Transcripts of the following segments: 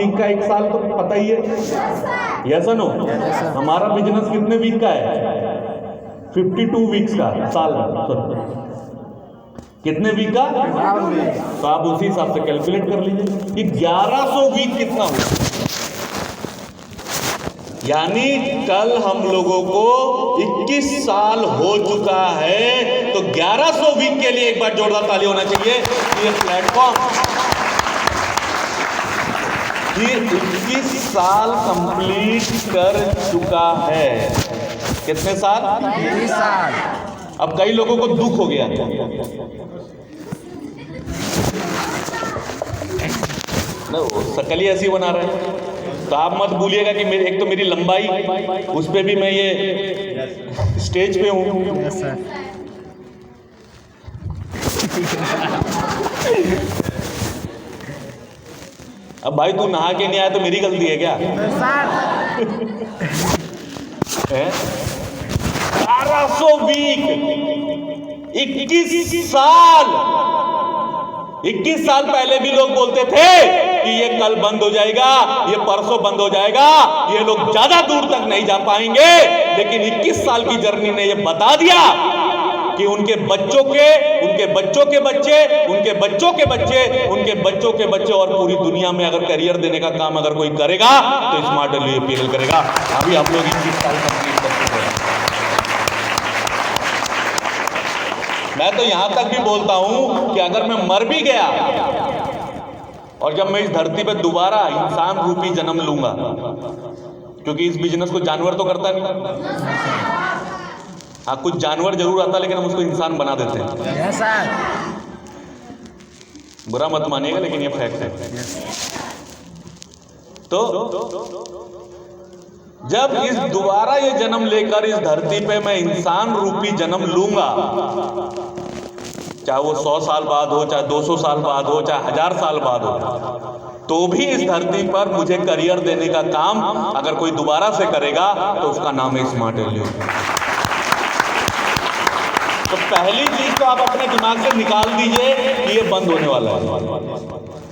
Week का एक साल तो पता ही है, यस नो? हमारा बिजनेस कितने वीक का है? 52 वीक्स का साल। कितने वीक का? तो आप उसी हिसाब से कैलकुलेट कर लीजिए कि 1100 वीक कितना हुआ। यानी कल हम लोगों को 21 साल हो चुका है, तो 1100 वीक के लिए एक बार जोरदार ताली होना चाहिए। ये प्लेटफॉर्म ये 21 साल कंप्लीट कर चुका है। कितने साल? 21 साल। अब कई लोगों को दुख हो गया, शकल ही ऐसी बना रहे हैं। तो आप मत भूलिएगा कि एक तो मेरी लंबाई, उस पे भी मैं ये स्टेज पे हूँ। Yes sir. अब भाई तू नहा के नहीं आया तो मेरी गलती है क्या? है 1200 वीक, 21 साल। 21 साल पहले भी लोग बोलते थे कि ये कल बंद हो जाएगा, ये परसों बंद हो जाएगा, ये लोग ज्यादा दूर तक नहीं जा पाएंगे। लेकिन 21 साल की जर्नी ने ये बता दिया कि उनके बच्चों के, उनके बच्चों के बच्चे, उनके बच्चों के बच्चे, उनके बच्चों के बच्चे और पूरी दुनिया में अगर करियर देने का काम अगर कोई करेगा तो स्मार्ट यूपीएल करेगा। अभी आप लोग 21 साल कंप्लीट कर चुके हैं। मैं तो यहां तक भी बोलता हूं कि अगर मैं मर भी गया और जब मैं इस धरती पे दोबारा इंसान रूपी जन्म लूंगा, क्योंकि इस बिजनेस को जानवर तो करता नहीं, हाँ कुछ जानवर जरूर आता, लेकिन हम उसको इंसान बना देते हैं। Yes sir. बुरा मत मानिएगा, लेकिन ये फैक्ट है। तो जब इस दोबारा ये जन्म लेकर इस धरती पे मैं इंसान रूपी जन्म लूंगा, चाहे वो 100 साल बाद हो, चाहे 200 साल बाद हो, चाहे 1000 साल बाद हो, तो भी इस धरती पर मुझे करियर देने का काम अगर कोई दोबारा से करेगा तो उसका नाम है स्मार्ट यूपीएल। तो पहली चीज तो आप अपने दिमाग से निकाल दीजिए कि ये बंद होने वाला है।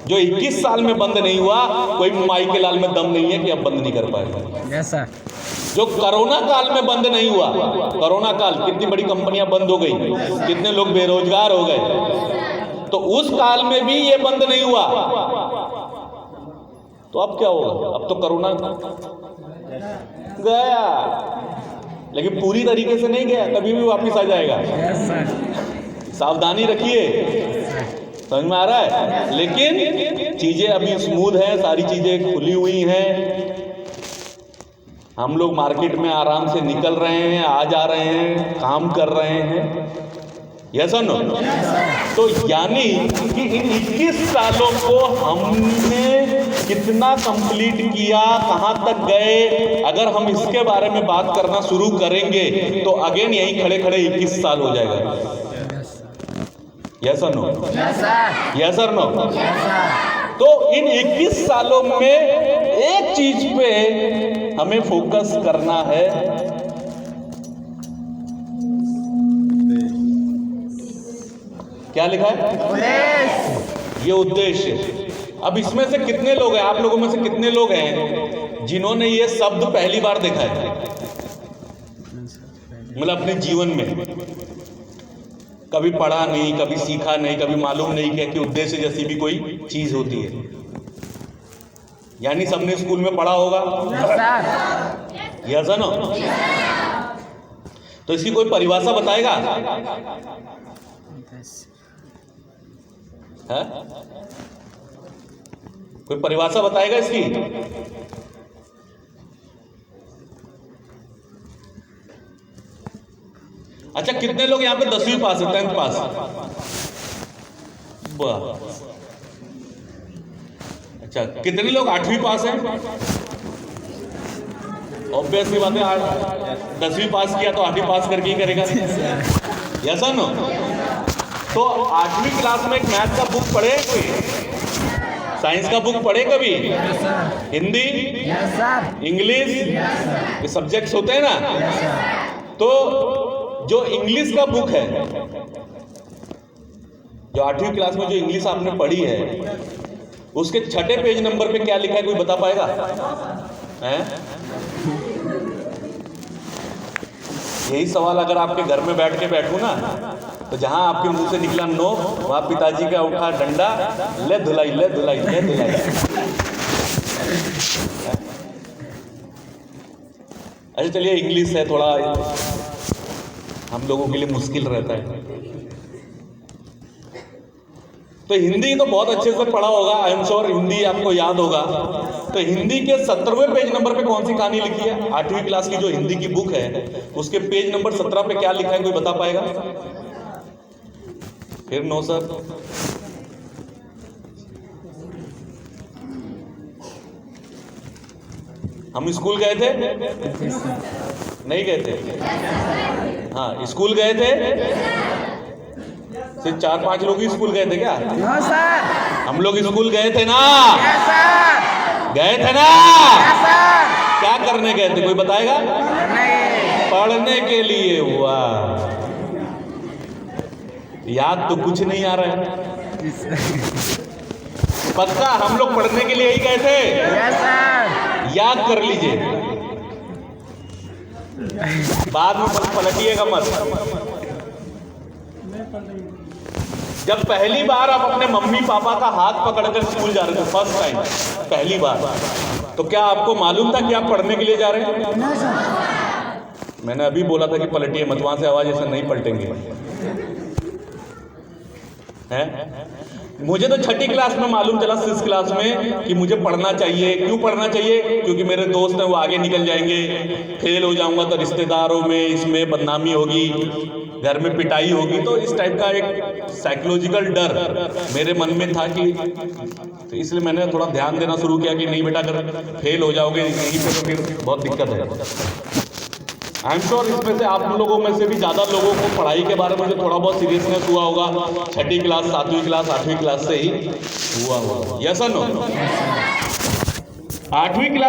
जो 21 साल में बंद नहीं हुआ, कोई माई के लाल में दम नहीं है कि अब बंद नहीं कर पाएगा। Yes sir. जो कोरोना काल में बंद नहीं हुआ, कोरोना काल कितनी बड़ी कंपनियां बंद हो गई, कितने लोग बेरोजगार हो गए, तो उस काल में भी ये बंद नहीं हुआ। तो अब क्या होगा? अब तो कोरोना गया, लेकिन पूरी तरीके से नहीं गया, कभी भी वापस आ जाएगा। Yes sir. सावधानी रखिए, समझ में आ रहा है? लेकिन चीजें अभी स्मूथ हैं, सारी चीजें खुली हुई हैं, हम लोग मार्केट में आराम से निकल रहे हैं, आ जा रहे हैं, काम कर रहे हैं। यस और नो? तो यानी कि इन 21 सालों को हमने कितना कंप्लीट किया, कहां तक गए, अगर हम इसके बारे में बात करना शुरू करेंगे तो अगेन यही खड़े खड़े 21 साल हो जाएगा। यस और नो? यस और नो? तो इन 21 सालों में एक चीज पे हमें फोकस करना है, क्या लिखा है? ये उद्देश्य। अब इसमें से कितने लोग हैं, आप लोगों में से कितने लोग हैं जिन्होंने ये शब्द पहली बार देखा है, मतलब अपने जीवन में कभी पढ़ा नहीं, कभी सीखा नहीं, कभी मालूम नहीं किया कि उद्देश्य जैसी भी कोई चीज होती है? यानी सबने स्कूल में पढ़ा होगा। Yes no? तो इसकी कोई परिभाषा बताएगा? है? कोई परिभाषा बताएगा इसकी? अच्छा, कितने लोग यहाँ पे 10वीं पास है, 10th पास? अच्छा, कितने लोग 8वीं पास हैं? ऑब्वियसली बात है, 10वीं पास किया तो 8वीं पास करके ही करेगा। Yes no? तो 8वीं क्लास में एक मैथ का बुक पढ़े, कोई साइंस का बुक पढ़े कभी? हिंदी, इंग्लिश, ये सब्जेक्ट्स होते हैं ना। तो जो इंग्लिश का बुक है, जो 8वीं क्लास में जो इंग्लिश आपने पढ़ी है, उसके छठे पेज नंबर पे क्या लिखा है, कोई बता पाएगा? हैं? यही सवाल अगर आपके घर में बैठ के बैठूं ना, तो जहां आपके मुंह से निकला नो, वहां पिताजी का उठा डंडा, ले धुलाई ले धुलाई ले धुलाई। अच्छा चलिए, इंग्लिश है थोड़ा हम लोगों के लिए मुश्किल रहता है, तो हिंदी तो बहुत अच्छे से पढ़ा होगा, आई एम श्योर हिंदी आपको याद होगा। तो हिंदी के 17वें पेज नंबर पे कौन सी कहानी लिखी है? 8वीं क्लास की जो हिंदी की बुक है उसके पेज नंबर 17 पे क्या लिखा है, कोई बता पाएगा? फिर नो सर। हम स्कूल गए थे? नहीं गए थे? हाँ स्कूल गए थे, सिर्फ 4-5 लोग ही स्कूल गए थे क्या? No sir. हम लोग स्कूल गए थे ना? Yes sir. गए थे ना? Yes sir. क्या करने गए थे, कोई बताएगा? नहीं। पढ़ने के लिए हुआ। याद तो कुछ नहीं आ रहा है। पक्का हम लोग पढ़ने के लिए ही गए थे? Yes sir. याद कर लीजिए, बाद में पलटिएगा मत। जब पहली बार आप अपने मम्मी पापा का हाथ पकड़कर स्कूल जा रहे थे, फर्स्ट टाइम, पहली बार, तो क्या आपको मालूम था कि आप पढ़ने के लिए जा रहे हैं? मैंने अभी बोला था कि पलटिए मत, वहां से आवाज ऐसा नहीं पलटेंगे हैं? मुझे तो 6ठी क्लास में मालूम चला, 6th क्लास में, कि मुझे पढ़ना चाहिए। क्यों पढ़ना चाहिए? क्योंकि मेरे दोस्त हैं वो आगे निकल जाएंगे, फेल हो जाऊंगा तो रिश्तेदारों में इसमें बदनामी होगी, घर में पिटाई होगी, तो इस टाइप का एक साइकोलॉजिकल डर मेरे मन में था कि, तो इसलिए मैंने थोड़ा ध्यान देना शुरू किया कि नहीं बेटा, अगर फेल हो जाओगे यहीं पे तो फिर बहुत दिक्कत है। आई एम श्योर इसमें से आप लोगों में से भी ज़्यादा लोगों को पढ़ाई के बारे में जो थोड़ा बहुत सीरियसनेस हुआ होगा 6ठी क्लास, 7वीं क्लास, 8वीं क्लास से ही हुआ होगा। यस और नो? 8वीं क्लास